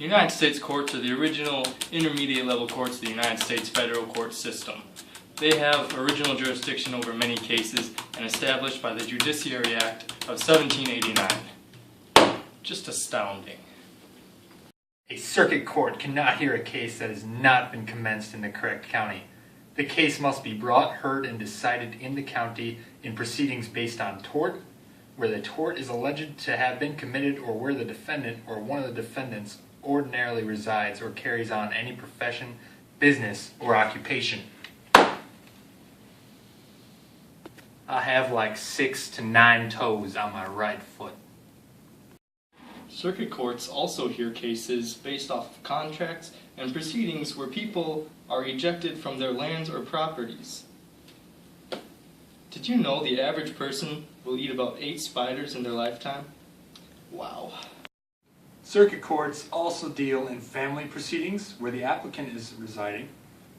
United States courts are the original intermediate level courts of the United States federal court system. They have original jurisdiction over many cases and established by the Judiciary Act of 1789. Just astounding. A circuit court cannot hear a case that has not been commenced in the correct county. The case must be brought, heard, and decided in the county in proceedings based on tort, where the tort is alleged to have been committed or where the defendant or one of the defendants ordinarily resides or carries on any profession, business, or occupation. I have like 6 to 9 toes on my right foot. Circuit courts also hear cases based off of contracts and proceedings where people are ejected from their lands or properties. Did you know the average person will eat about 8 spiders in their lifetime? Wow. Circuit courts also deal in family proceedings where the applicant is residing,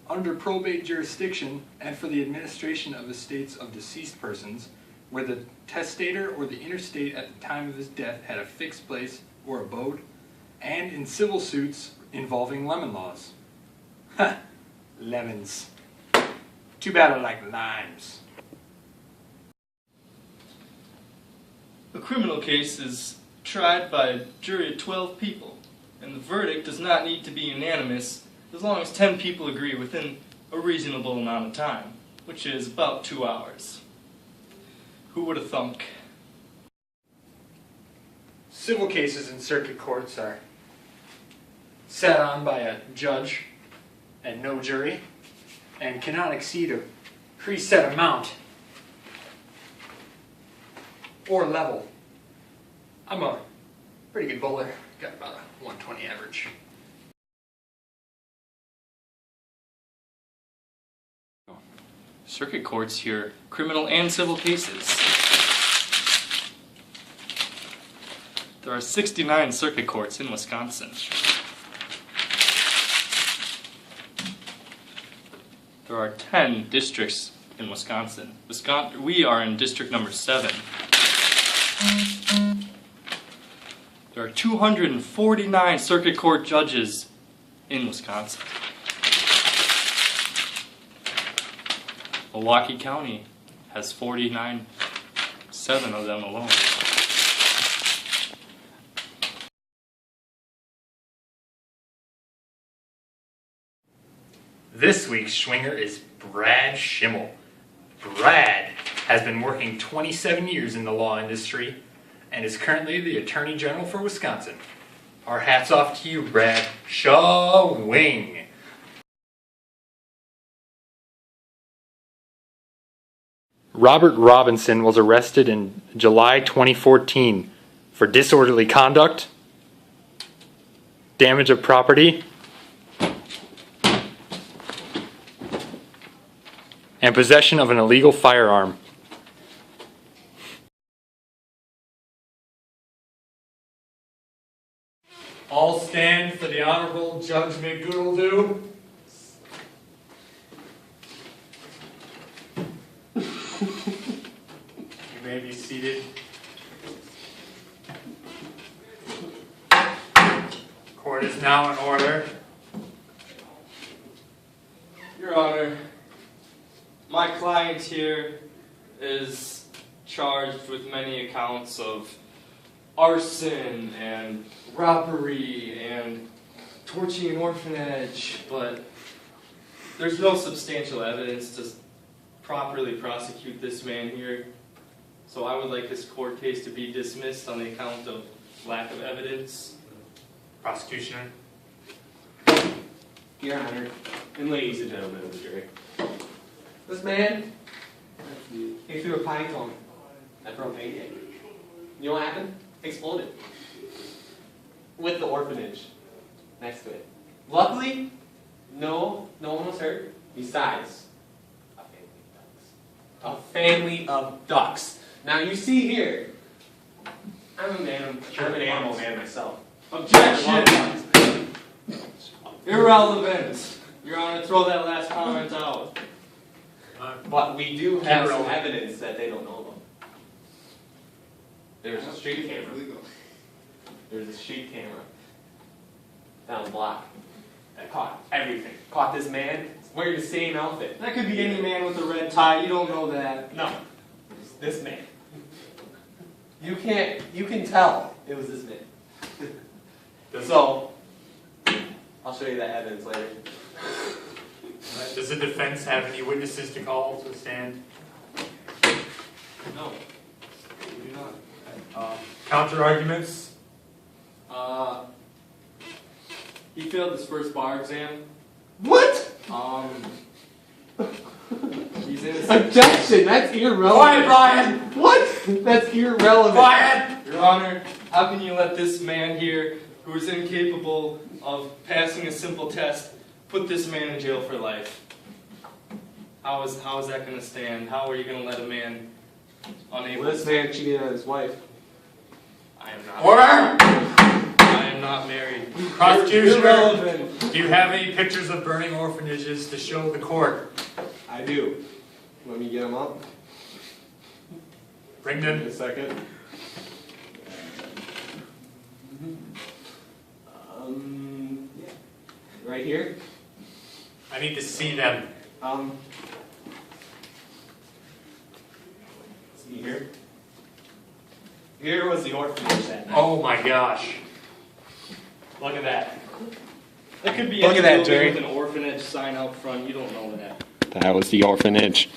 under probate jurisdiction, and for the administration of estates of deceased persons, where the testator or the interstate at the time of his death had a fixed place or abode, and in civil suits involving lemon laws. Ha! Lemons. Too bad I like limes. A criminal case is tried by a jury of 12 people, and the verdict does not need to be unanimous as long as 10 people agree within a reasonable amount of time, which is about 2 hours. Who would have thunk? Civil cases in circuit courts are sat on by a judge and no jury, and cannot exceed a preset amount or level. I'm a pretty good bowler, got about a 120 average. Circuit courts hear criminal and civil cases. There are 69 circuit courts in Wisconsin. There are 10 districts in Wisconsin. We are in district number 7. There are 249 circuit court judges in Wisconsin. Milwaukee County has 49, 7 of them alone. This week's Schwinger is Brad Schimmel. Brad has been working 27 years in the law industry and is currently the Attorney General for Wisconsin. Our hats off to you, Brad. Shawing. Robert Robinson was arrested in July 2014 for disorderly conduct, damage of property, and possession of an illegal firearm. All stand for the Honorable Judge McGoodle-Doo. You may be seated. Court is now in order. Your Honor, my client here is charged with many accounts of arson and robbery and torching an orphanage, but there's no substantial evidence to properly prosecute this man here. So I would like this court case to be dismissed on the account of lack of evidence. Prosecutioner. Your Honor, and ladies and gentlemen of the jury, this man, he threw a pine cone at propane tank. You know what happened? Exploded. With the orphanage next to it. Luckily, no one was hurt. Besides, a family of ducks. Now you see here, I'm an animal man myself. Objection! Irrelevant. Your Honor, throw that last comment out. But we do have some evidence that they don't know about. There's a street camera. There's a street camera down the block. I caught everything. Caught this man wearing the same outfit. That could be any man with a red tie. You don't know that. No, it's this man. You can tell it was this man. So, I'll show you that evidence later. Does the defense have any witnesses to call to the stand? No. We do not. Counter arguments? He failed his first bar exam. What? He's innocent. Objection! That's irrelevant. Quiet, Brian! What? That's irrelevant. Quiet! Your Honor, how can you let this man here, who is incapable of passing a simple test, put this man in jail for life? How is that going to stand? How are you going to let a man unable? This man cheated on his wife. I am not. Order! I am not married. Prosecution, Irrelevant. do you have any pictures of burning orphanages to show the court? I do. Let me get him up. Bring Give me them. a second. Yeah. Right here. I need to see them. See here. Here was the orphanage that night. Oh my gosh. Look at that. That could be Look any at that, building Jerry. with an orphanage sign out front. You don't know that. That was the orphanage.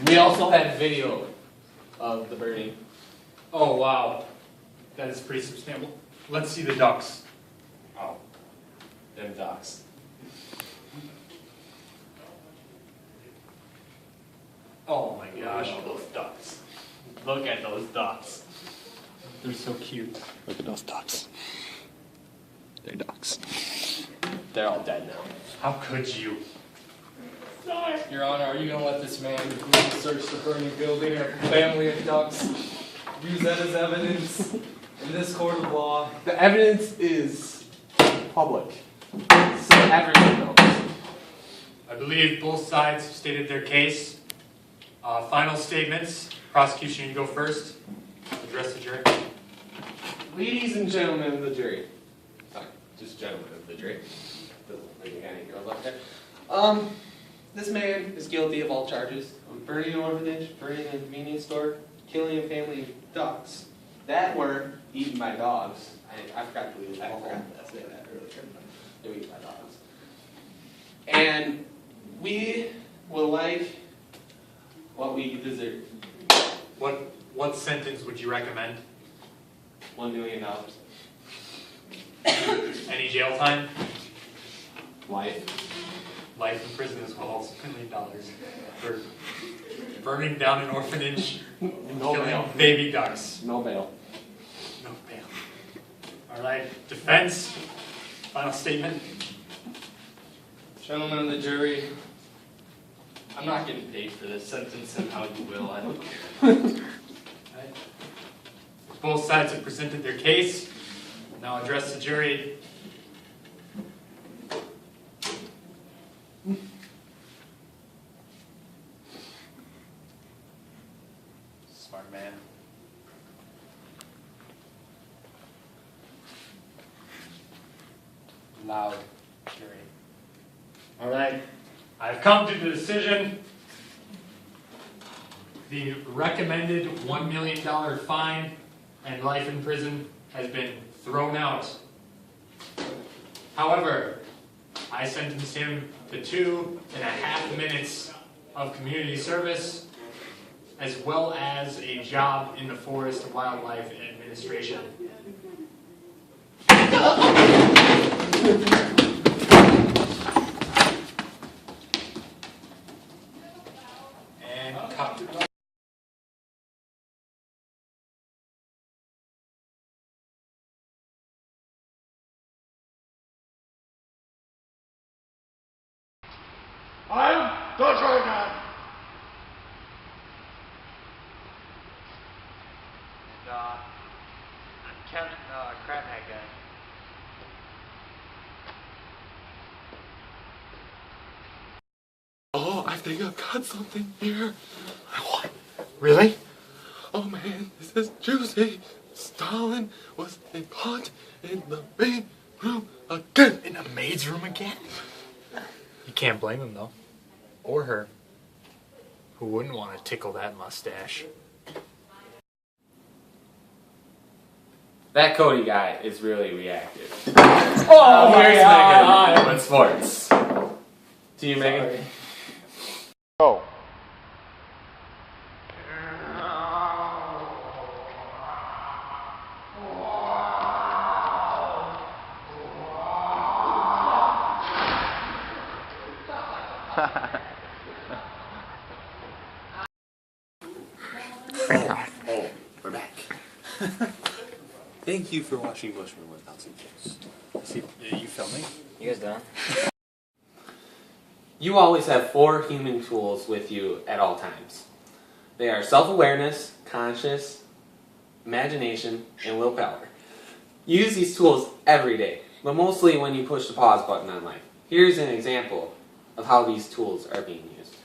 We also had video of the burning. Oh wow. That is pretty substantial. Let's see the ducks. Oh. Them ducks. Oh my gosh, those ducks. Look at those ducks. They're so cute. Look at those ducks. They're ducks. They're all dead now. How could you? Your Honor, are you going to let this man Google search the burning building or family of ducks? Use that as evidence in this court of law? The evidence is public. So everyone knows. I believe both sides have stated their case. Final statements. Prosecution, you go first. Address the jury. Ladies and gentlemen of the jury. Sorry, just gentlemen of the jury. Doesn't look like any girls up there. This man is guilty of all charges of burning an orphanage, burning a convenience store, killing a family of ducks that were eaten by dogs. I forgot to say that earlier. They were eaten by dogs. And we will like what we deserve. What sentence would you recommend? $1 million. Any jail time? Life. Life in prison as well as $1 million for burning down an orphanage, No killing bail. baby ducks. No bail. No bail. All right, defense. Final statement. Gentlemen of the jury, I'm not getting paid for this sentence, and how you will, I don't care. Right. Both sides have presented their case. Now address the jury. Smart man. Loud jury. All right. I've come to the decision. The recommended $1 million fine and life in prison has been thrown out. However, I sentenced him to 2.5 minutes of community service, as well as a job in the Forest Wildlife Administration. And cut. I'm the Dragon! And, I'm Kevin, Crabhead guy. Oh, I think I've got something here. What? Really? Oh man, this is juicy. Stalin was caught in the room again. In a maid's room again? You can't blame him, though. Or her. Who wouldn't want to tickle that mustache? That Cody guy is really reactive. Oh, here's Megan with sports. To you, Megan. Oh. Oh, we're back. Thank you for watching Bushman 1000 Views. Are you filming? You guys done? You always have 4 human tools with you at all times. They are self-awareness, conscious, imagination, and willpower. You use these tools every day, but mostly when you push the pause button on life. Here's an example of how these tools are being used.